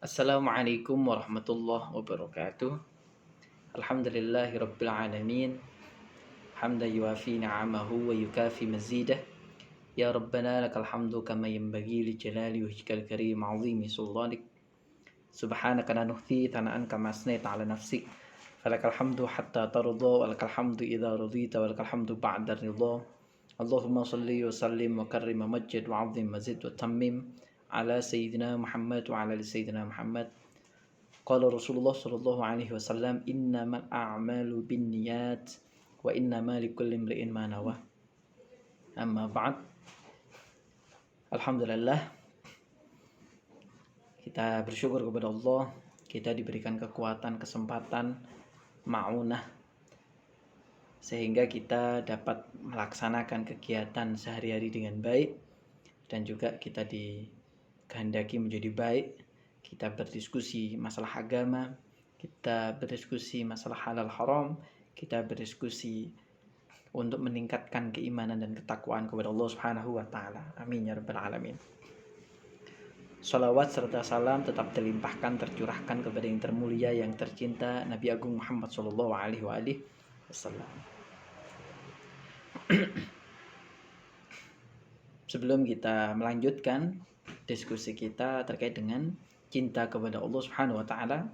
Assalamualaikum warahmatullahi wabarakatuh. Alhamdulillahi rabbil alamin. Hamdan yuafi ni'amahu wa yukafi mazidah. Ya Rabbana lakal hamdu kama yanbaghi li jalali wajhikal karim 'azimi sultanik. Subhanaka la nuhsi thana'an kama asnaita 'ala nafsik. Falakal hamdu hatta tarda wa lakal hamdu idza radita wa lakal hamdu ba'da ridha. Allahumma salli wa sallim wa karrim wa majjid wa 'azzim wa zid wa tammim ala sayyidina Muhammad wa ala ali sayyidina Muhammad. Qala Rasulullah sallallahu alaihi wasallam innamal a'malu binniyat wa innama likulli imri'in ma nawa. Amma ba'd. Alhamdulillah, kita bersyukur kepada Allah, kita diberikan kekuatan, kesempatan, ma'unah sehingga kita dapat melaksanakan kegiatan sehari-hari dengan baik dan juga kita dikehendaki menjadi baik. Kita berdiskusi masalah agama, kita berdiskusi masalah halal haram, kita berdiskusi untuk meningkatkan keimanan dan ketakwaan kepada Allah Subhanahu wa taala. Amin ya rabbal alamin. Salawat serta salam tetap terlimpahkan, tercurahkan kepada yang termulia, yang tercinta, Nabi Agung Muhammad sallallahu alaihi wasallam. Sebelum kita melanjutkan diskusi kita terkait dengan cinta kepada Allah Subhanahu wa taala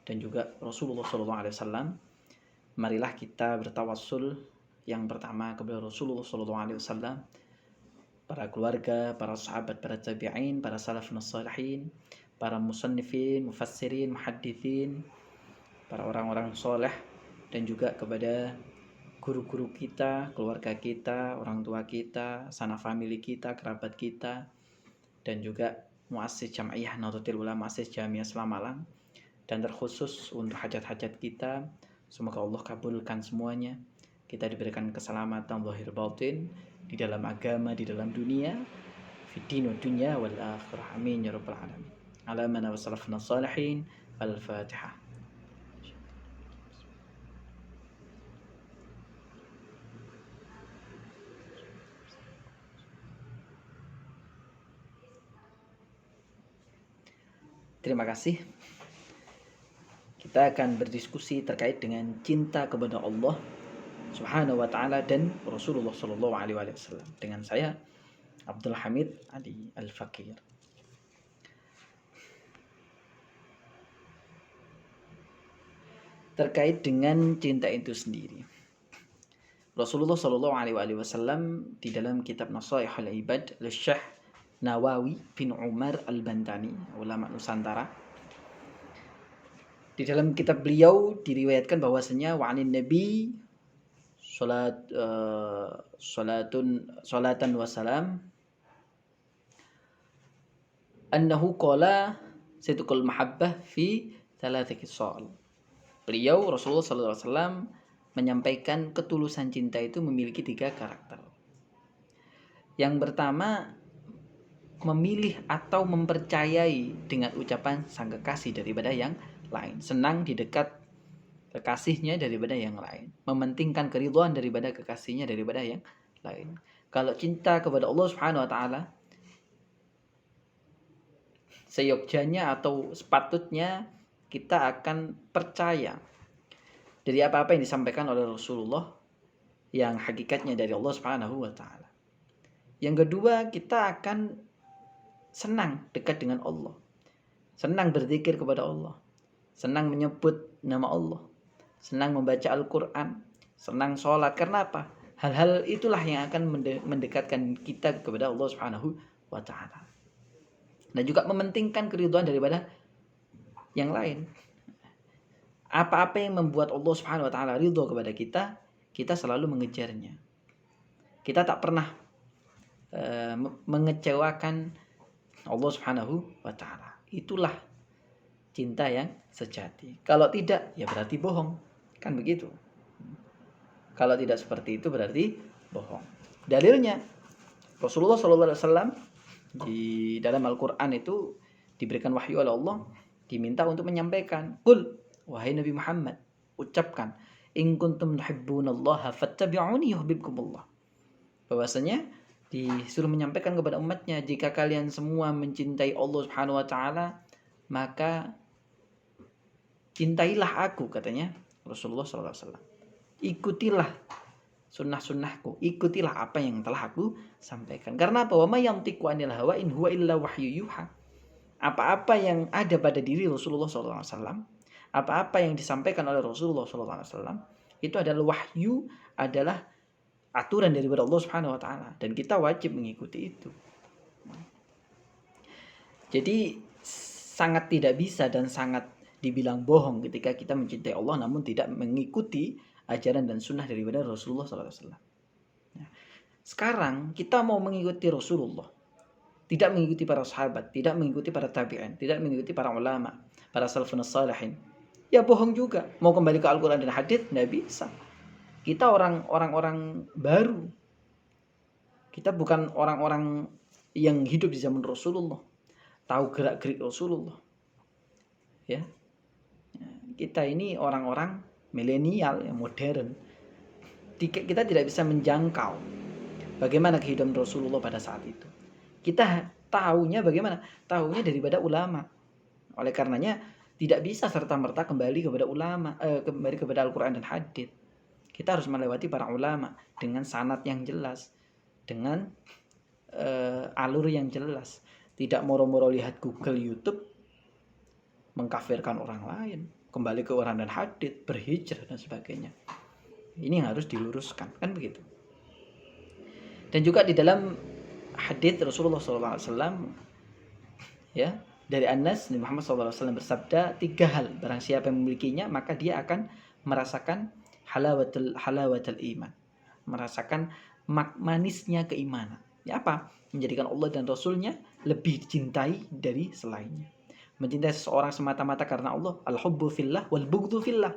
dan juga Rasulullah sallallahu alaihi wasallam, marilah kita bertawassul yang pertama kepada Rasulullah sallallahu alaihi wasallam, para keluarga, para sahabat, para tabi'in, para salafun salihin, para musannifin, mufassirin, muhadditsin, para orang-orang soleh, dan juga kepada guru-guru kita, keluarga kita, orang tua kita, sanak famili kita, kerabat kita, dan juga muassis Jam'iyah Nahdlatul Ulama, muassis Jamiah Islam Malang, dan terkhusus untuk hajat-hajat kita, semoga Allah kabulkan semuanya. Kita diberikan keselamatan zahir batin di dalam agama, di dalam dunia, fid din wa dunya wal akhirah. Amin ya rabbal alamin. Ala man wa salafna salihin. Al-Fatihah. Terima kasih. Kita akan berdiskusi terkait dengan cinta kepada Allah Subhanahu wa taala dan Rasulullah sallallahu alaihi wasallam dengan saya Abdul Hamid Ali Al-Fakir. Terkait dengan cinta itu sendiri, Rasulullah sallallahu alaihi wasallam di dalam kitab Nasaihul Ibad Syekh Nawawi bin Umar Al-Bantani, ulama Nusantara, di dalam kitab beliau diriwayatkan bahwasanya wa'anin nabi salatan wassalam annahu qala sidqul mahabbah fi thalathati khisal. Beliau Rasulullah sallallahu alaihi wasallam menyampaikan ketulusan cinta itu memiliki 3 karakter. Yang pertama, memilih atau mempercayai dengan ucapan sang kekasih daripada yang lain, senang di dekat kekasihnya daripada yang lain, mementingkan keridhaan daripada kekasihnya daripada yang lain. Kalau cinta kepada Allah Subhanahu wa taala, seyogjanya atau sepatutnya kita akan percaya dari apa-apa yang disampaikan oleh Rasulullah yang hakikatnya dari Allah Subhanahu wa taala. Yang kedua, kita akan senang dekat dengan Allah, senang berzikir kepada Allah, senang menyebut nama Allah, senang membaca Al-Quran, senang sholat. Karena apa? Hal-hal itulah yang akan mendekatkan kita kepada Allah Subhanahu wa ta'ala. Dan juga mementingkan keridhaan daripada yang lain. Apa-apa yang membuat Allah Subhanahu wa ta'ala ridho kepada kita, kita selalu mengejarnya. Kita tak pernah mengecewakan Allah Subhanahu wa ta'ala. Itulah cinta yang sejati. Kalau tidak, ya berarti bohong. Kan begitu. Kalau tidak seperti itu berarti bohong. Dalilnya Rasulullah SAW di dalam Al-Quran itu diberikan wahyu oleh Allah, diminta untuk menyampaikan, "Qul, wahai Nabi Muhammad, ucapkan, in kuntum tuhibbunallaha fattabi'uni yuhibbukumullah." Bahwasanya disuruh menyampaikan kepada umatnya, jika kalian semua mencintai Allah Subhanahu wa taala, maka cintailah aku, katanya Rasulullah SAW. Ikutilah sunnah-sunnahku, ikutilah apa yang telah aku sampaikan. Karena apa? Wa may yantiqu anil hawa in huwa illa wahyu yuha. Apa-apa yang ada pada diri Rasulullah SAW, apa-apa yang disampaikan oleh Rasulullah SAW, itu adalah wahyu, adalah aturan daripada Allah Subhanahu wa taala, dan kita wajib mengikuti itu. Jadi sangat tidak bisa dan sangat dibilang bohong ketika kita mencintai Allah namun tidak mengikuti ajaran dan sunnah daripada Rasulullah SAW. Sekarang kita mau mengikuti Rasulullah, tidak mengikuti para sahabat, tidak mengikuti para tabi'in, tidak mengikuti para ulama, para salafun salihin, ya bohong juga. Mau kembali ke Al-Quran dan hadits, nggak bisa. Kita orang-orang baru. Kita bukan orang-orang yang hidup di zaman Rasulullah, tahu gerak-gerik Rasulullah. Ya. Kita ini orang-orang milenial yang modern. Kita tidak bisa menjangkau bagaimana kehidupan Rasulullah pada saat itu. Kita tahunya bagaimana? Tahunya daripada ulama. Oleh karenanya tidak bisa serta-merta kembali kepada ulama, kembali kepada Al-Quran dan hadits. Kita harus melewati para ulama dengan sanad yang jelas, dengan alur yang jelas. Tidak moro-moro lihat Google, YouTube, mengkafirkan orang lain, kembali ke Quran dan hadits, berhijrah dan sebagainya. Ini harus diluruskan, kan begitu. Dan juga di dalam hadits Rasulullah SAW, ya, dari Anas, Nabi Muhammad SAW bersabda, 3 hal barang siapa yang memilikinya maka dia akan merasakan halawatul iman, merasakan manisnya keimanan. Ya, apa? Menjadikan Allah dan Rasulnya lebih dicintai dari selainnya. Mencintai seseorang semata-mata karena Allah, al-hubbu fillah wal bughdhu fillah,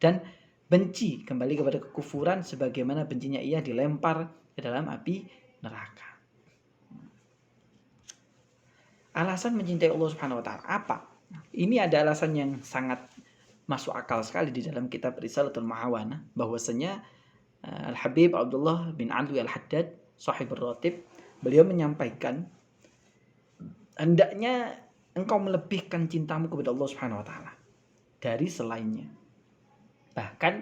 dan benci kembali kepada kekufuran sebagaimana bencinya ia dilempar ke dalam api neraka. Alasan mencintai Allah Subhanahu wa taala apa? Ini ada alasan yang sangat masuk akal sekali di dalam kitab Risalatul Mahawana, bahwasanya Al-Habib Abdullah bin Alwi Al-Haddad, Sahibur Ratib, beliau menyampaikan, hendaknya engkau melebihkan cintamu kepada Allah Subhanahu wa taala dari selainnya. Bahkan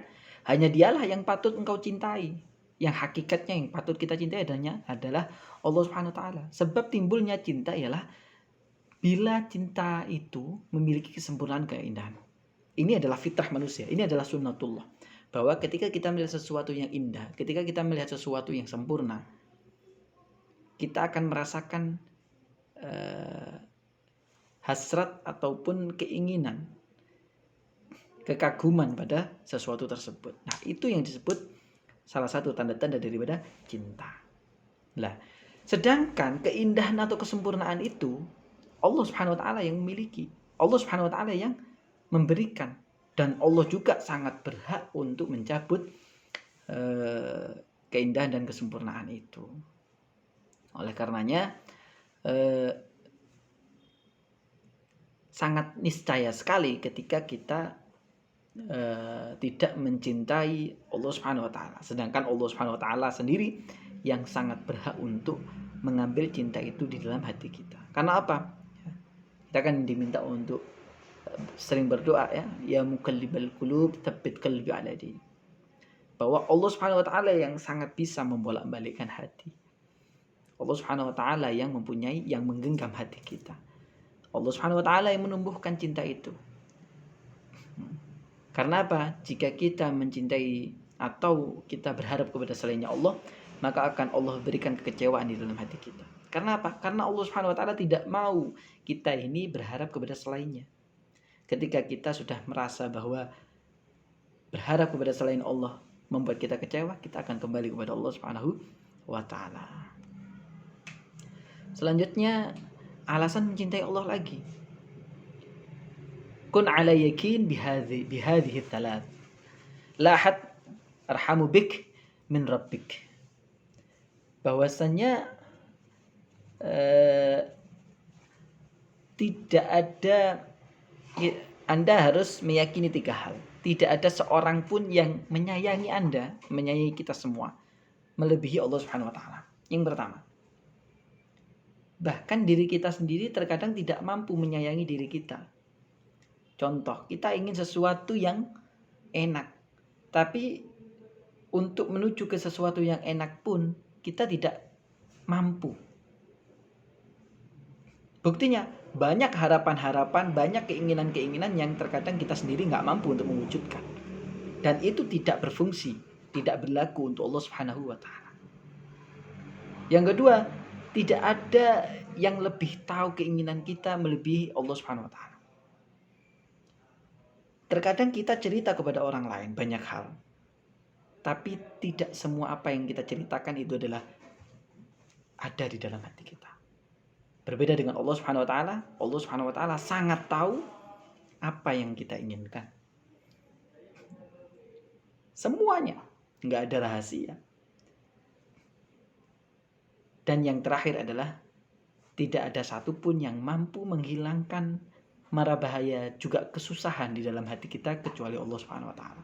hanya dialah yang patut engkau cintai. Yang hakikatnya yang patut kita cintai adalah Allah Subhanahu wa taala. Sebab timbulnya cinta ialah bila cinta itu memiliki kesempurnaan keindahan. Ini adalah fitrah manusia, ini adalah sunnatullah. Bahwa ketika kita melihat sesuatu yang indah, ketika kita melihat sesuatu yang sempurna, kita akan merasakan hasrat ataupun keinginan, kekaguman pada sesuatu tersebut. Nah, itu yang disebut salah satu tanda-tanda daripada cinta. Nah, sedangkan keindahan atau kesempurnaan itu Allah Subhanahu wa taala yang memiliki. Allah Subhanahu wa taala yang memberikan, dan Allah juga sangat berhak untuk mencabut keindahan dan kesempurnaan itu. Oleh karenanya sangat niscaya sekali ketika kita tidak mencintai Allah Subhanahu wa taala, sedangkan Allah Subhanahu wa taala sendiri yang sangat berhak untuk mengambil cinta itu di dalam hati kita. Karena apa? Kita akan diminta untuk sering berdoa, ya muqallibal qulub tsabbit qalbi ala din. Bahwa Allah Subhanahu wa taala yang sangat bisa membolak-balikkan hati. Allah Subhanahu wa taala yang mempunyai, yang menggenggam hati kita. Allah Subhanahu wa taala yang menumbuhkan cinta itu. Karena apa? Jika kita mencintai atau kita berharap kepada selainnya Allah, maka akan Allah berikan kekecewaan di dalam hati kita. Karena apa? Karena Allah Subhanahu wa taala tidak mau kita ini berharap kepada selainnya. Ketika kita sudah merasa bahwa berharap kepada selain Allah membuat kita kecewa, kita akan kembali kepada Allah Subhanahu wa taala. Selanjutnya, alasan mencintai Allah lagi. Kun ala yakin bihadhihi thalath. La ahad arhamu bik min rabbik. Bahwasanya tidak ada, Anda harus meyakini 3 hal. Tidak ada seorang pun yang menyayangi Anda, menyayangi kita semua, melebihi Allah Subhanahu wa taala. Yang pertama, Bahkan diri kita sendiri terkadang tidak mampu menyayangi diri kita. Contoh, kita ingin sesuatu yang enak. Tapi untuk menuju ke sesuatu yang enak pun kita tidak mampu. Buktinya, banyak harapan-harapan, banyak keinginan-keinginan yang terkadang kita sendiri nggak mampu untuk mewujudkan. Dan itu tidak berfungsi, tidak berlaku untuk Allah Subhanahu wa Ta'ala. Yang kedua, tidak ada yang lebih tahu keinginan kita melebihi Allah Subhanahu wa Ta'ala. Terkadang kita cerita kepada orang lain banyak hal, tapi tidak semua apa yang kita ceritakan itu adalah ada di dalam hati kita. Berbeda dengan Allah Subhanahu wa Ta'ala, Allah Subhanahu wa Ta'ala sangat tahu apa yang kita inginkan. Semuanya, nggak ada rahasia. Dan yang terakhir adalah tidak ada satupun yang mampu menghilangkan mara bahaya juga kesusahan di dalam hati kita kecuali Allah Subhanahu wa Ta'ala.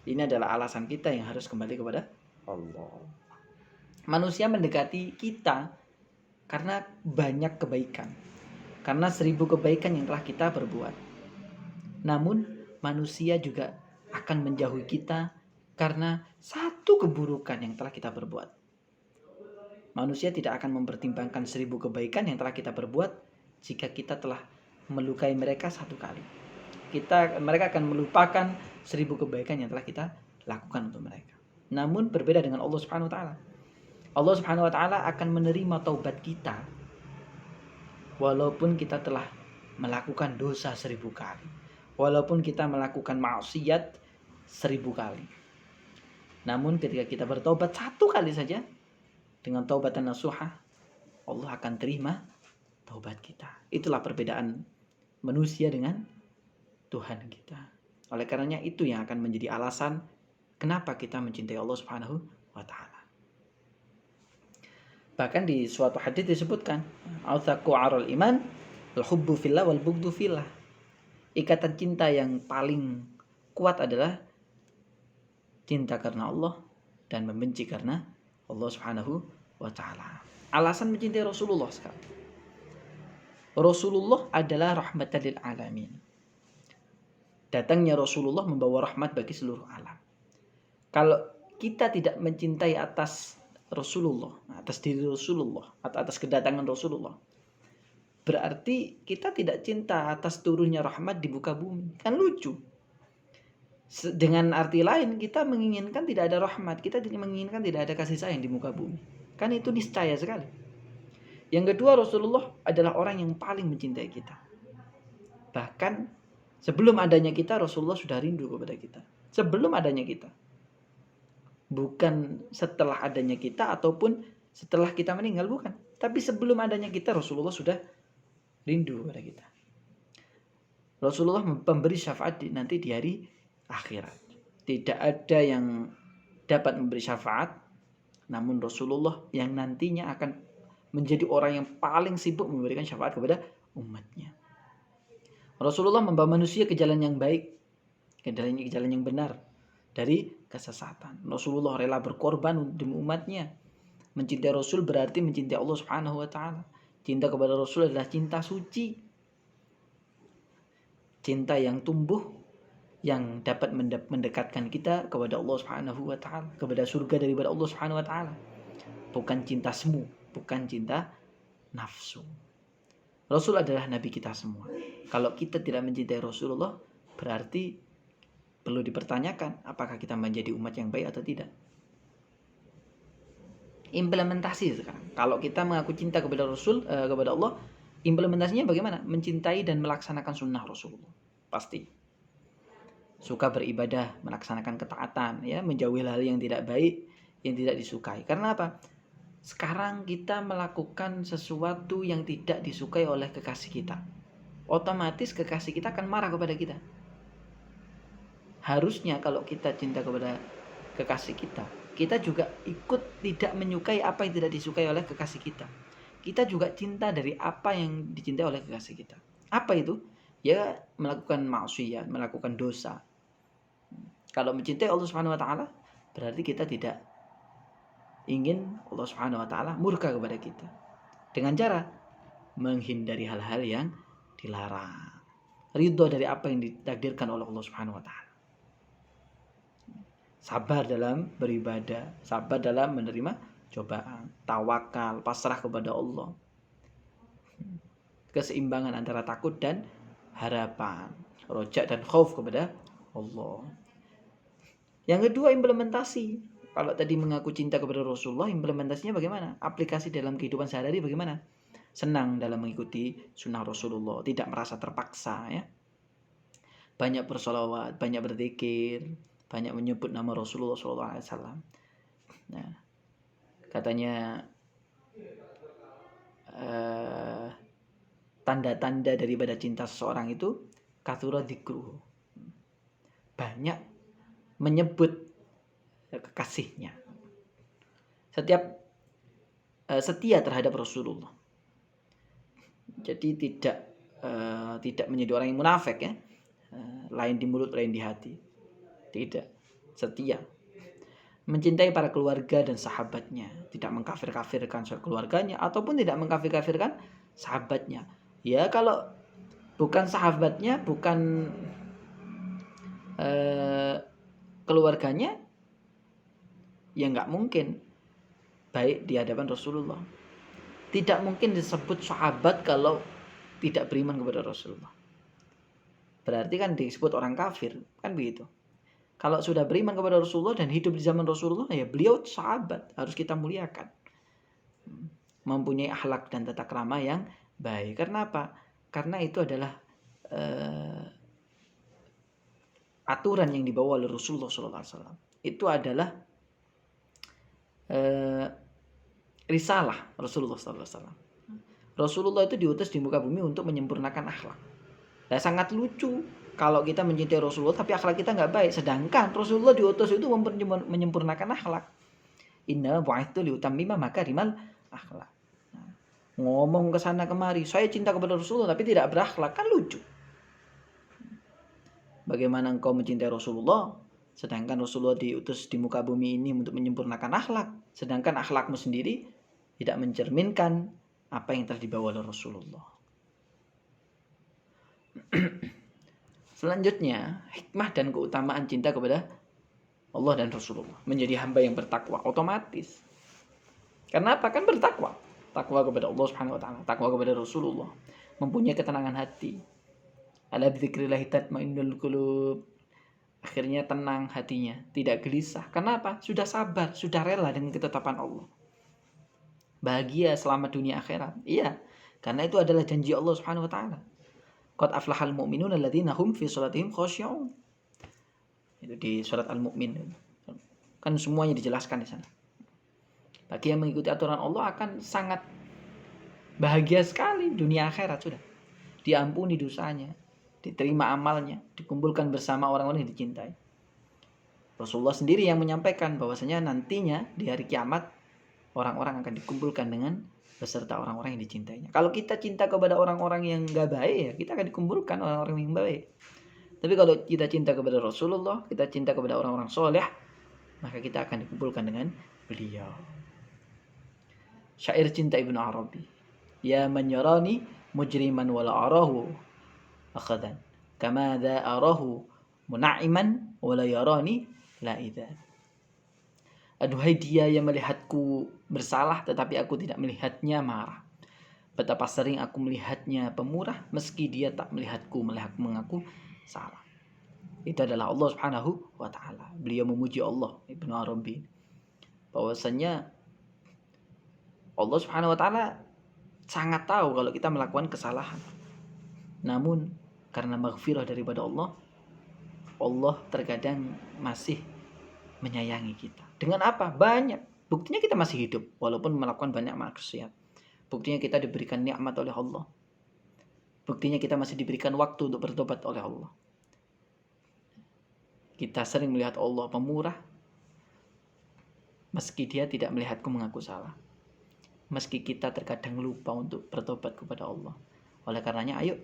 Ini adalah alasan kita yang harus kembali kepada Allah. Manusia mendekati kita karena banyak kebaikan, karena 1000 kebaikan yang telah kita perbuat. Namun manusia juga akan menjauhi kita karena satu keburukan yang telah kita perbuat. Manusia tidak akan mempertimbangkan 1000 kebaikan yang telah kita perbuat jika kita telah melukai mereka satu kali. Mereka akan melupakan 1000 kebaikan yang telah kita lakukan untuk mereka. Namun berbeda dengan Allah Subhanahu wa Ta'ala. Allah Subhanahu wa Ta'ala akan menerima taubat kita walaupun kita telah melakukan dosa 1000 kali, walaupun kita melakukan maksiat 1000 kali. Namun ketika kita bertobat satu kali saja dengan taubatan nasuha, Allah akan terima taubat kita. Itulah perbedaan manusia dengan Tuhan kita. Oleh karenanya itu yang akan menjadi alasan kenapa kita mencintai Allah Subhanahu wa Ta'ala. Bahkan di suatu hadis disebutkan, "Authaqu 'aral iman, al-hubbu fillah wal bughdu fillah." Ikatan cinta yang paling kuat adalah cinta karena Allah dan membenci karena Allah Subhanahu wa Ta'ala. Alasan mencintai Rasulullah sekali. Rasulullah adalah rahmatan lil alamin. Datangnya Rasulullah membawa rahmat bagi seluruh alam. Kalau kita tidak mencintai atas Rasulullah, atas diri Rasulullah, atau atas kedatangan Rasulullah, berarti kita tidak cinta atas turunnya rahmat di muka bumi. Kan lucu. Dengan arti lain, kita menginginkan tidak ada rahmat, kita menginginkan tidak ada kasih sayang di muka bumi. Kan itu niscaya sekali. Yang kedua, Rasulullah adalah orang yang paling mencintai kita. Bahkan sebelum adanya kita, Rasulullah sudah rindu kepada kita. Sebelum adanya kita. Bukan setelah adanya kita ataupun setelah kita meninggal, bukan. Tapi sebelum adanya kita, Rasulullah sudah rindu kepada kita. Rasulullah memberi syafaat nanti di hari akhirat. Tidak ada yang dapat memberi syafaat, namun Rasulullah yang nantinya akan menjadi orang yang paling sibuk memberikan syafaat kepada umatnya. Rasulullah membawa manusia ke jalan yang baik, ke jalan yang benar, dari kesesatan. Rasulullah rela berkorban demi umatnya. Mencintai Rasul berarti mencintai Allah Subhanahu wa Ta'ala. Cinta kepada Rasul adalah cinta suci, cinta yang tumbuh, yang dapat mendekatkan kita kepada Allah Subhanahu wa Ta'ala, kepada surga daripada Allah Subhanahu wa Ta'ala. Bukan cinta semu, bukan cinta nafsu. Rasul adalah nabi kita semua. Kalau kita tidak mencintai Rasulullah, berarti perlu dipertanyakan apakah kita menjadi umat yang baik atau tidak. Implementasi sekarang. Kalau kita mengaku cinta kepada Rasul, kepada Allah, implementasinya bagaimana? Mencintai dan melaksanakan sunnah Rasulullah. Pasti. Suka beribadah, melaksanakan ketaatan, ya, menjauhi hal yang tidak baik, yang tidak disukai. Karena apa? Sekarang kita melakukan sesuatu yang tidak disukai oleh kekasih kita. Otomatis kekasih kita akan marah kepada kita. Harusnya kalau kita cinta kepada kekasih kita, kita juga ikut tidak menyukai apa yang tidak disukai oleh kekasih kita. Kita juga cinta dari apa yang dicintai oleh kekasih kita. Apa itu? Ya, melakukan maksiat, melakukan dosa. Kalau mencintai Allah Subhanahu wa Ta'ala, berarti kita tidak ingin Allah Subhanahu wa taala murka kepada kita dengan cara menghindari hal-hal yang dilarang. Ridho dari apa yang ditakdirkan oleh Allah Subhanahu wa taala. Sabar dalam beribadah, sabar dalam menerima cobaan, tawakal, pasrah kepada Allah. Keseimbangan antara takut dan harapan, roja dan khauf kepada Allah. Yang kedua, implementasi. Kalau tadi mengaku cinta kepada Rasulullah, implementasinya bagaimana? Aplikasi dalam kehidupan sehari-hari bagaimana? Senang dalam mengikuti sunnah Rasulullah, tidak merasa terpaksa, ya. Banyak bersolawat, banyak berzikir, banyak menyebut nama Rasulullah SAW. Nah, katanya tanda-tanda daripada cinta seseorang itu kathura dzikruhu, banyak menyebut kekasihnya, setiap setia terhadap Rasulullah. Jadi tidak menjadi orang yang munafik, ya, lain di mulut lain di hati. Tidak, setia, mencintai para keluarga dan sahabatnya, tidak mengkafir-kafirkan keluarganya ataupun tidak mengkafir-kafirkan sahabatnya. Ya, kalau bukan sahabatnya, bukan keluarganya, ya nggak mungkin baik di hadapan Rasulullah. Tidak mungkin disebut sahabat kalau tidak beriman kepada Rasulullah. Berarti kan disebut orang kafir, kan begitu. Kalau sudah beriman kepada Rasulullah dan hidup di zaman Rasulullah, ya beliau sahabat, harus kita muliakan. Mempunyai akhlak dan tata krama yang baik. Karena apa? Karena itu adalah aturan yang dibawa oleh Rasulullah SAW. Itu adalah risalah Rasulullah SAW. Rasulullah itu diutus di muka bumi untuk menyempurnakan akhlak. Nah, sangat lucu kalau kita mencintai Rasulullah tapi akhlak kita nggak baik. Sedangkan Rasulullah diutus itu menyempurnakan akhlak. Inna bu'itsu liutammima makarimal akhlak. Nah, ngomong ke sana kemari, saya cinta kepada Rasulullah tapi tidak berakhlak, kan lucu. Bagaimana engkau mencintai Rasulullah sedangkan Rasulullah diutus di muka bumi ini untuk menyempurnakan akhlak, sedangkan akhlakmu sendiri tidak mencerminkan apa yang telah dibawa oleh Rasulullah. Selanjutnya, hikmah dan keutamaan cinta kepada Allah dan Rasulullah. Menjadi hamba yang bertakwa otomatis. Karena apa? Kan bertakwa. Takwa kepada Allah Subhanahu wa taala, takwa kepada Rasulullah, mempunyai ketenangan hati. Ala bidzikrillah tatmainnul qulub. Akhirnya tenang hatinya, tidak gelisah. Kenapa? Sudah sabar, sudah rela dengan ketetapan Allah. Bahagia selama dunia akhirat. Iya, karena itu adalah janji Allah Subhanahu wa taala. Qad aflahal mu'minuna alladzina hum fi shalatihim khashi'un. Itu di surat Al-Mu'min. Kan semuanya dijelaskan di sana. Bagi yang mengikuti aturan Allah akan sangat bahagia sekali dunia akhirat sudah. Diampuni dosanya, diterima amalnya, dikumpulkan bersama orang-orang yang dicintai. Rasulullah sendiri yang menyampaikan bahwasanya nantinya di hari kiamat orang-orang akan dikumpulkan dengan beserta orang-orang yang dicintainya. Kalau kita cinta kepada orang-orang yang gak baik, ya kita akan dikumpulkan orang-orang yang baik. Tapi kalau kita cinta kepada Rasulullah, kita cinta kepada orang-orang soleh, maka kita akan dikumpulkan dengan beliau. Syair cinta Ibnu Arabi. Ya man yarani mujriman wala arahu akhadan. Kama dha arahu muna'iman wala yarani la'idan. Aduhai dia yang melihatku bersalah tetapi aku tidak melihatnya marah. Betapa sering aku melihatnya pemurah meski dia tak melihatku mengaku salah. Itu adalah Allah Subhanahu wa taala. Beliau memuji Allah, Ibnu Arabi, bahwasanya Allah Subhanahu wa taala sangat tahu kalau kita melakukan kesalahan. Namun karena maghfirah daripada Allah, Allah terkadang masih menyayangi kita. Dengan apa? Banyak. Buktinya kita masih hidup walaupun melakukan banyak maksiat. Buktinya kita diberikan nikmat oleh Allah. Buktinya kita masih diberikan waktu untuk bertobat oleh Allah. Kita sering melihat Allah pemurah meski dia tidak melihatku mengaku salah. Meski kita terkadang lupa untuk bertobat kepada Allah. Oleh karenanya ayo,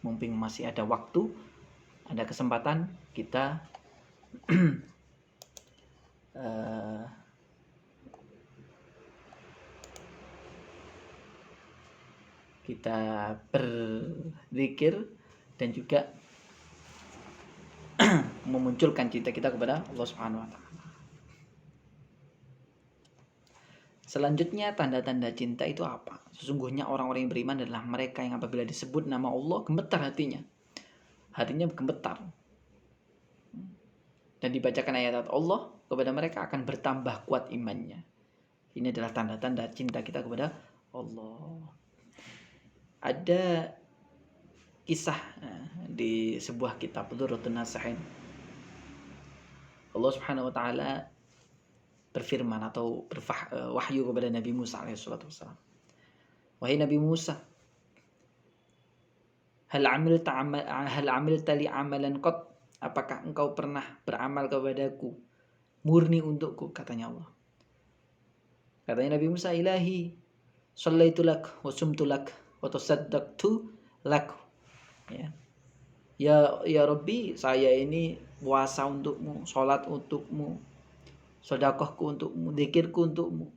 mumpung masih ada waktu, ada kesempatan, kita kita berzikir dan juga memunculkan cinta kita kepada Allah Subhanahu wa taala. Selanjutnya tanda-tanda cinta itu apa? Sesungguhnya orang-orang yang beriman adalah mereka yang apabila disebut nama Allah gemetar hatinya. Hatinya gemetar. Dan dibacakan ayat Allah kepada mereka akan bertambah kuat imannya. Ini adalah tanda-tanda cinta kita kepada Allah. Ada kisah di sebuah kitab Durratun Nasihin. Allah Subhanahu wa taala berfirman atau wahyu kepada Nabi Musa alaihissalatu wassalam. Wahai Nabi Musa, hal amilta li amalan qat? Apakah engkau pernah beramal kepadaku murni untukku, katanya Allah. Katanya Nabi Musa, ilahi shallaitu lak wa sumtu lak wa tasaddaqtu lak. Ya Rabbi, saya ini puasa untukmu, sholat untukmu, sedekahku untukmu, zikirku untukmu.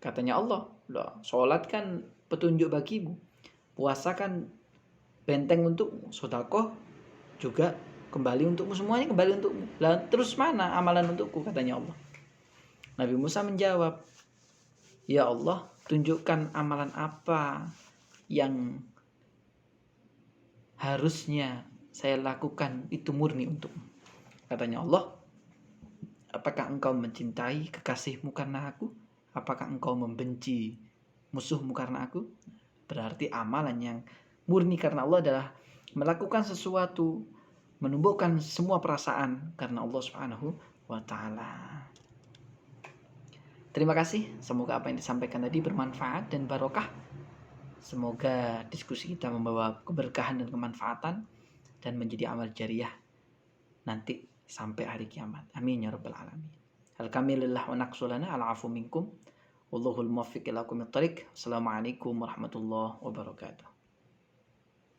Katanya Allah, sholat kan petunjuk bagimu, puasa kan benteng untukmu, sedekah juga kembali untukmu, semuanya kembali untukmu. Lah terus mana amalan untukku, katanya Allah. Nabi Musa menjawab, ya Allah, tunjukkan amalan apa yang harusnya saya lakukan itu murni untukmu. Katanya Allah, apakah engkau mencintai kekasihmu karena aku? Apakah engkau membenci musuhmu karena aku? Berarti amalan yang murni karena Allah adalah melakukan sesuatu, menumbuhkan semua perasaan karena Allah Subhanahu wa taala. Terima kasih, semoga apa yang disampaikan tadi bermanfaat dan barokah. Semoga diskusi kita membawa keberkahan dan kemanfaatan dan menjadi amal jariah nanti sampai hari kiamat. Amin ya rabbal alamin. Alhamdulillah wa naqsulana al-afu minkum. Wallahul muwaffiq ila aqwamit thariq. Assalamualaikum warahmatullahi wabarakatuh.